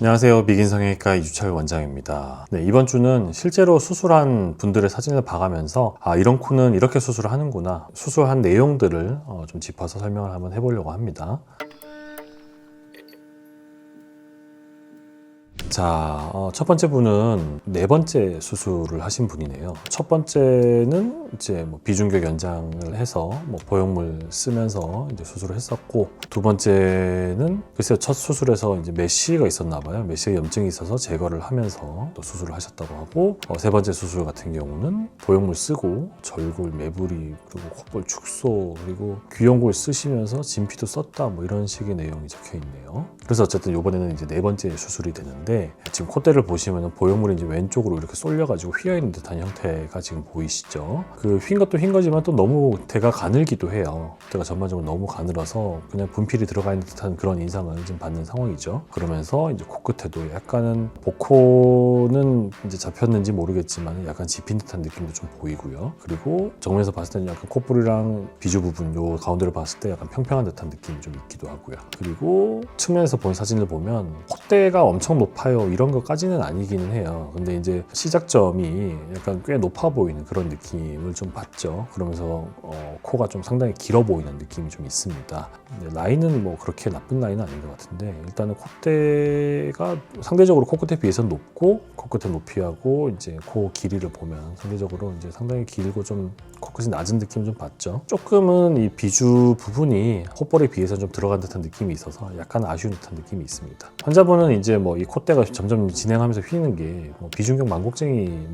안녕하세요. 미긴성형외과 이주철 원장입니다. 네, 이번 주는 실제로 수술한 분들의 사진을 봐가면서 이런 코는 이렇게 수술을 하는구나, 수술한 내용들을 좀 짚어서 설명을 한번 해보려고 합니다. 자, 첫 번째 분은 네 번째 수술을 하신 분이네요. 첫 번째는 이제 비중격 연장을 해서 보형물 쓰면서 이제 수술을 했었고, 두 번째는 글쎄요, 첫 수술에서 이제 메쉬가 있었나 봐요. 메쉬에 염증이 있어서 제거를 하면서 또 수술을 하셨다고 하고, 세 번째 수술 같은 경우는 보형물 쓰고 절골, 매부리, 그리고 콧볼 축소, 그리고 귀연골 쓰시면서 진피도 썼다, 이런 식의 내용이 적혀 있네요. 그래서 어쨌든 이번에는 이제 네 번째 수술이 되는데, 지금 콧대를 보시면 보형물이 이제 왼쪽으로 이렇게 쏠려가지고 휘어있는 듯한 형태가 지금 보이시죠? 그 휜 것도 휜 거지만 또 너무 대가 가늘기도 해요. 대가 전반적으로 너무 가늘어서 그냥 분필이 들어가 있는 듯한 그런 인상을 지금 받는 상황이죠. 그러면서 이제 코끝에도 약간은 복코는 이제 잡혔는지 모르겠지만 약간 집힌 듯한 느낌도 좀 보이고요. 그리고 정면에서 봤을 때는 약간 콧볼이랑 비주 부분 요 가운데를 봤을 때 약간 평평한 듯한 느낌이 좀 있기도 하고요. 그리고 측면에서 본 사진을 보면 콧대가 엄청 높아요, 이런 것까지는 아니기는 해요. 근데 이제 시작점이 약간 꽤 높아 보이는 그런 느낌을 좀 받죠. 그러면서 코가 좀 상당히 길어 보이는 느낌이 좀 있습니다. 라인은 그렇게 나쁜 라인은 아닌 것 같은데, 일단은 콧대가 상대적으로 코끝에 비해서는 높고, 코끝의 높이하고 이제 코 길이를 보면 상대적으로 이제 상당히 길고 좀 코끝이 낮은 느낌을 좀 받죠. 조금은 이 비주 부분이 콧볼에 비해서 좀 들어간 듯한 느낌이 있어서 약간 아쉬운 듯한 느낌이 있습니다. 환자분은 이제 이 콧대가 점점 진행하면서 휘는 게 비중격 만곡증이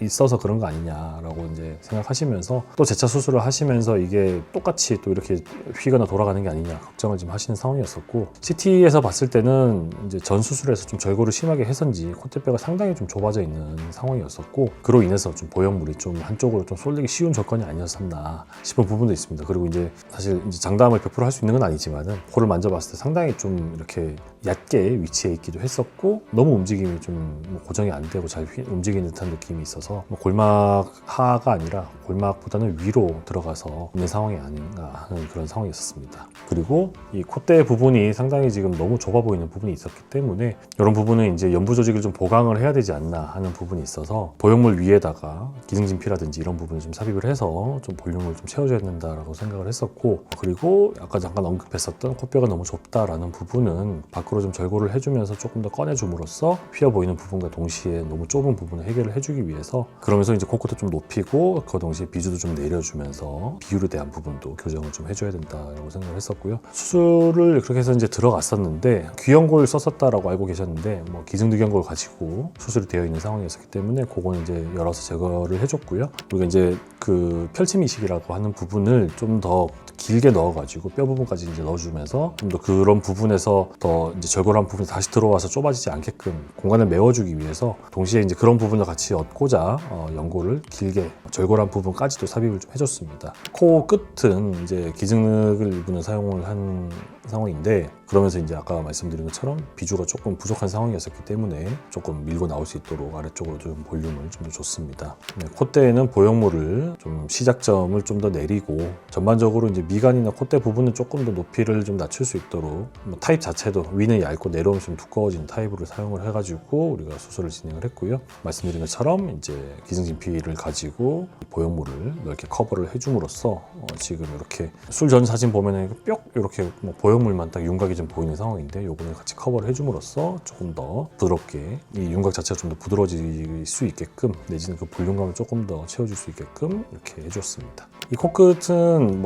있어서 그런 거 아니냐라고 이제 생각하시면서 또 재차 수술을 하시면서 이게 똑같이 또 이렇게 휘거나 돌아가는 게 아니냐 걱정을 좀 하시는 상황이었었고, CT에서 봤을 때는 이제 전 수술에서 좀 절골을 심하게 해서인지 콧대뼈가 상당히 좀 좁아져 있는 상황이었었고, 그로 인해서 좀 보형물이 좀 한쪽으로 좀 쏠리기 쉬운 조건이 아니었었나 싶은 부분도 있습니다. 그리고 이제 사실 이제 장담을 100% 할 수 있는 건 아니지만은 코를 만져봤을 때 상당히 좀 이렇게 얕게 위치해 있기도 했었고, 너무 움직임이 좀 고정이 안 되고 잘 움직이는 듯한 느낌이 있어서 골막 하가 아니라 골막보다는 위로 들어가서 있는 상황이 아닌가 하는 그런 상황이었습니다. 그리고 이 콧대 부분이 상당히 지금 너무 좁아 보이는 부분이 있었기 때문에 이런 부분은 이제 연부 조직을 좀 보강을 해야 되지 않나 하는 부분이 있어서 보형물 위에다가 기능진피라든지 이런 부분을 좀 삽입을 해서 좀 볼륨을 좀 채워줘야 된다라고 생각을 했었고, 그리고 아까 잠깐 언급했었던 콧뼈가 너무 좁다라는 부분은 밖으로 좀 절골을 해주면서 조금 더 꺼내줌으로써 휘어 보이는 부분과 동시에 너무 좁은 부분을 해결을 해주기 위해서, 그러면서 이제 코끝도 좀 높이고 그 동시에 비주도 좀 내려주면서 비율에 대한 부분도 교정을 좀 해줘야 된다라고 생각을 했었고요. 수술을 그렇게 해서 이제 들어갔었는데, 귀연골 썼었다라고 알고 계셨는데 기증늑연골 가지고 수술이 되어 있는 상황이었기 때문에 그거는 이제 열어서 제거를 해줬고요. 그리고 이제 그 펼침 이식이라고 하는 부분을 좀 더 길게 넣어가지고 뼈 부분까지 이제 넣어주면서 좀 더 그런 부분에서 더 이제 절골한 부분이 다시 들어와서 좁아지지 않게끔 공간을 메워주기 위해서 동시에 이제 그런 부분을 같이 얻고자 연골을 길게 절골한 부분까지도 삽입을 좀 해줬습니다. 코 끝은 이제 기증늑을 일부는 사용을 한 상황인데, 그러면서 이제 아까 말씀드린 것처럼 비주가 조금 부족한 상황이었기 때문에 조금 밀고 나올 수 있도록 아래쪽으로 좀 볼륨을 좀 더 줬습니다. 콧대에는 보형물을 좀 시작점을 좀 더 내리고, 전반적으로 이제 미간이나 콧대 부분은 조금 더 높이를 좀 낮출 수 있도록 타입 자체도 위는 얇고 내려오면 좀 두꺼워진 타입으로 사용을 해가지고 우리가 수술을 진행을 했고요. 말씀드린 것처럼 이제 기승진피를 가지고 보형물을 넓게 커버를 해줌으로써 지금 이렇게 술 전 사진 보면은 뿅 이렇게 보형물만 딱 윤곽이 좀 보이는 상황인데, 요거는 같이 커버를 해줌으로써 조금 더 부드럽게 이 윤곽 자체가 좀 더 부드러워질 수 있게끔, 내지는 그 볼륨감을 조금 더 채워줄 수 있게끔 이렇게 해줬습니다. 이 코끝은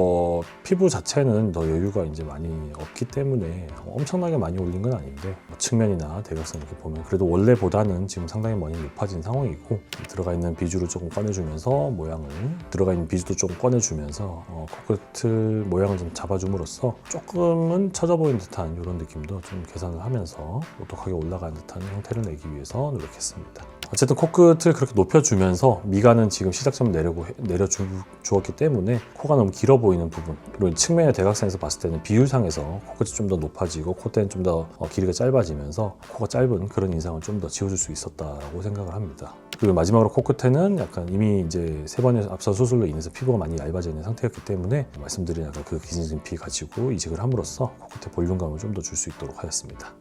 피부 자체는 더 여유가 이제 많이 없기 때문에 엄청나게 많이 올린 건 아닌데, 측면이나 대각선 이렇게 보면 그래도 원래보다는 지금 상당히 많이 높아진 상황이고, 들어가 있는 비주를 조금 꺼내주면서 들어가 있는 비주도 조금 꺼내주면서 코끝을 모양을 좀 잡아줌으로써 조금은 처져 보이는 듯한 이런 느낌도 좀 개선을 하면서 오똑하게 올라가는 듯한 형태를 내기 위해서 노력했습니다. 어쨌든 코끝을 그렇게 높여주면서 미간은 지금 시작점을 내려주었기 때문에 코가 너무 길어 보이는 부분, 그리고 측면의 대각선에서 봤을 때는 비율상에서 코끝이 좀 더 높아지고 콧대는 좀 더 길이가 짧아지면서 코가 짧은 그런 인상을 좀 더 지워줄 수 있었다라고 생각을 합니다. 그리고 마지막으로 코끝에는 약간 이미 이제 3번의 앞선 수술로 인해서 피부가 많이 얇아져 있는 상태였기 때문에 말씀드린 약간 그 기승진피 가지고 이식을 함으로써 코끝에 볼륨감을 좀 더 줄 수 있도록 하였습니다.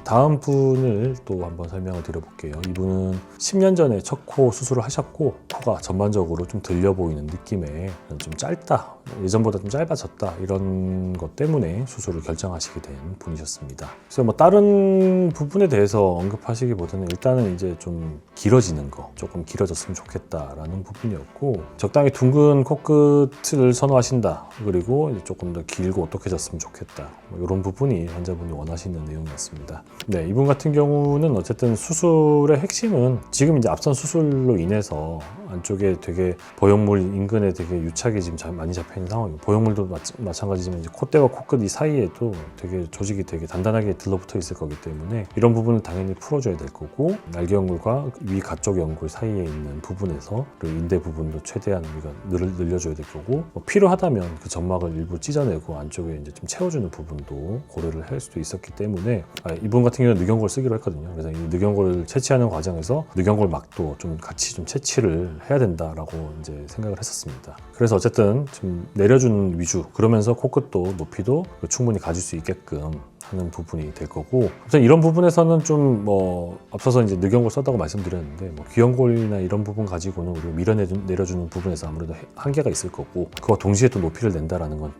다음 분을 또 한번 설명을 드려볼게요. 이분은 10년 전에 첫 코 수술을 하셨고 코가 전반적으로 좀 들려 보이는 느낌에 좀 짧다, 예전보다 좀 짧아졌다 이런 것 때문에 수술을 결정하시게 된 분이셨습니다. 그래서 뭐 다른 부분에 대해서 언급하시기보다는 일단은 이제 좀 길어지는 거, 조금 길어졌으면 좋겠다라는 부분이었고, 적당히 둥근 코끝을 선호하신다, 그리고 이제 조금 더 길고 오똑해졌으면 좋겠다, 뭐 이런 부분이 환자분이 원하시는 내용이었습니다. 네, 이분 같은 경우는 어쨌든 수술의 핵심은 지금 이제 앞선 수술로 인해서 안쪽에 되게 보형물 인근에 되게 유착이 지금 많이 잡혀 있는 상황이고, 보형물도 마찬가지지만 이제 콧대와 코끝 이 사이에도 되게 조직이 되게 단단하게 들러붙어 있을 거기 때문에 이런 부분을 당연히 풀어줘야 될 거고, 날개연골과 위 가쪽 연골 사이에 있는 부분에서 그리고 인대 부분도 최대한 우리가 늘려줘야 될 거고, 뭐 필요하다면 그 점막을 일부 찢어내고 안쪽에 이제 좀 채워주는 부분도 고려를 할 수도 있었기 때문에 이분 같은 경우는 늑연골 쓰기로 했거든요. 그래서 이 늑연골을 채취하는 과정에서 늑연골 막도 좀 같이 좀 채취를 해야 된다라고 이제 생각을 했었습니다. 그래서 어쨌든 좀 내려주는 위주, 그러면서 코끝도 높이도 충분히 가질 수 있게끔 하는 부분이 될 거고, 우선 이런 부분에서는 좀 뭐 앞서서 이제 늑연골 썼다고 말씀드렸는데, 뭐 귀연골이나 이런 부분 가지고는 우리가 밀어내려주는 부분에서 아무래도 한계가 있을 거고, 그와 동시에 또 높이를 낸다라는 건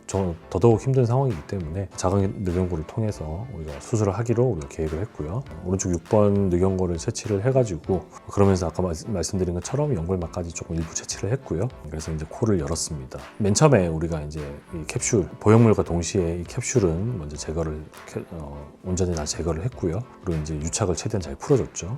더더욱 힘든 상황이기 때문에 작은 늑연골을 통해서 우리가 수술을 하기로 우리가 계획을 했고요. 오른쪽 6번 늑연골을 채취를 해가지고, 그러면서 아까 말씀드린 것처럼 연골막까지 조금 일부 채취를 했고요. 그래서 이제 코를 열었습니다. 맨 처음에 우리가 이제 이 캡슐, 보형물과 동시에 이 캡슐은 먼저 제거를 온전히 다 제거를 했고요. 그리고 이제 유착을 최대한 잘 풀어줬죠.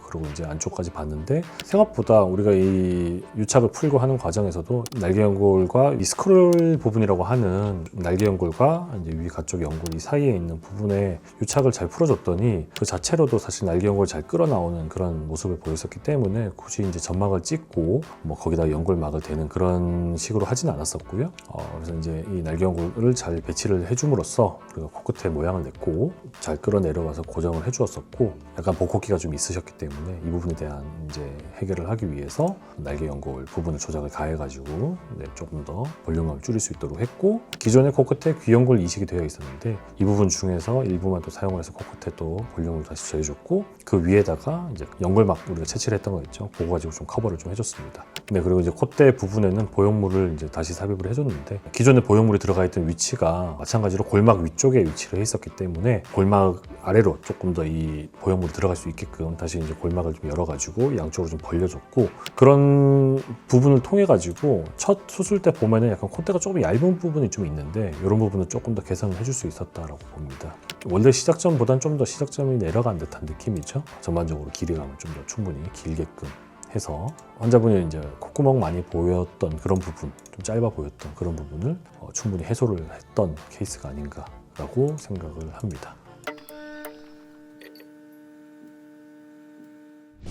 그리고 이제 안쪽까지 봤는데 생각보다 우리가 이 유착을 풀고 하는 과정에서도 날개연골과 이 스크롤 부분이라고 하는 날개연골과 이제 위 가쪽 연골 이 사이에 있는 부분에 유착을 잘 풀어줬더니 그 자체로도 사실 날개연골을 잘 끌어나오는 그런 모습을 보였었기 때문에 굳이 이제 점막을 찍고 뭐 거기다 연골막을 대는 그런 식으로 하진 않았었고요. 그래서 이제 이 날개연골을 잘 배치를 해줌으로써 우리가 코끝의 모양을 냈고 잘 끌어내려와서 고정을 해주었었고, 약간 복호기가 좀 있으셨기 때문에 이 부분에 대한 이제 해결을 하기 위해서 날개연골 부분을 조작을 가해가지고 조금 더 볼륨감을 줄일 수 있도록 했고, 기존의 코끝에 귀연골 이식이 되어 있었는데 이 부분 중에서 일부만 또 사용을 해서 코끝에 또 볼륨을 다시 더해줬고, 그 위에다가 이제 연골막 우리가 채취를 했던 거 있죠. 그거 가지고 좀 커버를 좀 해줬습니다. 네, 그리고 이제 콧대 부분에는 보형물을 이제 다시 삽입을 해줬는데, 기존에 보형물이 들어가 있던 위치가 마찬가지로 골막 위쪽에 위치를 해 있었기 때문에 골막 아래로 조금 더 이 보형물이 들어갈 수 있게끔 다시 이제 골막을 좀 열어가지고 양쪽으로 좀 벌려줬고, 그런 부분을 통해 가지고 첫 수술 때 보면은 약간 콧대가 조금 얇은 부분이 좀 있는데 이런 부분은 조금 더 개선을 해줄 수 있었다라고 봅니다. 원래 시작점보다는 좀 더 시작점이 내려간 듯한 느낌이죠. 전반적으로 길이감을 좀 더 충분히 길게끔 해서 환자분이 이제 콧구멍 많이 보였던 그런 부분, 좀 짧아 보였던 그런 부분을 충분히 해소를 했던 케이스가 아닌가라고 생각을 합니다.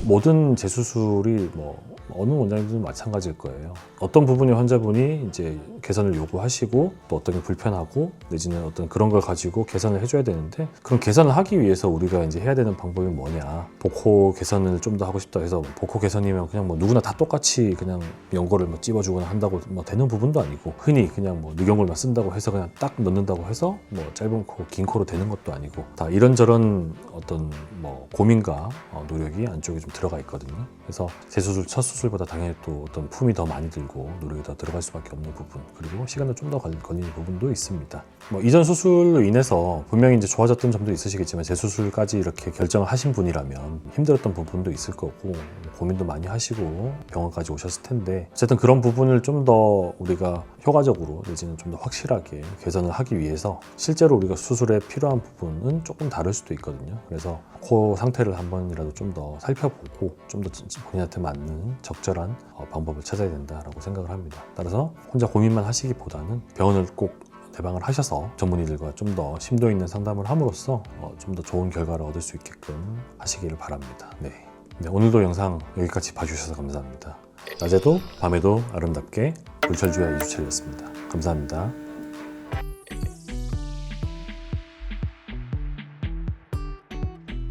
모든 재수술이 뭐 어느 원장님들은 마찬가지일 거예요. 어떤 부분이 환자분이 이제 개선을 요구하시고 또 어떤 게 불편하고 내지는 어떤 그런 걸 가지고 개선을 해줘야 되는데, 그럼 개선을 하기 위해서 우리가 이제 해야 되는 방법이 뭐냐, 복호 개선을 좀 더 하고 싶다 해서 복호 개선이면 그냥 뭐 누구나 다 똑같이 그냥 연골을 뭐 찝어주거나 한다고 뭐 되는 부분도 아니고, 흔히 그냥 뭐 늑연골만 쓴다고 해서 그냥 딱 넣는다고 해서 뭐 짧은 코, 긴 코로 되는 것도 아니고, 다 이런저런 어떤 뭐 고민과 노력이 안쪽에 좀 들어가 있거든요. 그래서 재수술, 첫 수술보다 당연히 또 어떤 품이 더 많이 들고 노력이 더 들어갈 수밖에 없는 부분, 그리고 시간도 좀 더 걸리는 부분도 있습니다. 뭐 이전 수술로 인해서 분명히 이제 좋아졌던 점도 있으시겠지만, 재수술까지 이렇게 결정을 하신 분이라면 힘들었던 부분도 있을 거고 고민도 많이 하시고 병원까지 오셨을 텐데, 어쨌든 그런 부분을 좀 더 우리가 효과적으로 내지는 좀 더 확실하게 개선을 하기 위해서 실제로 우리가 수술에 필요한 부분은 조금 다를 수도 있거든요. 그래서 코 상태를 한 번이라도 좀 더 살펴보고 좀 더 본인한테 맞는 적절한 방법을 찾아야 된다라고 생각을 합니다. 따라서 혼자 고민만 하시기보다는 병원을 꼭 대방을 하셔서 전문의들과 좀 더 심도 있는 상담을 함으로써 좀 더 좋은 결과를 얻을 수 있게끔 하시기를 바랍니다. 네, 오늘도 영상 여기까지 봐주셔서 감사합니다. 낮에도 밤에도 아름답게 불철주야 이주철이었습니다. 감사합니다.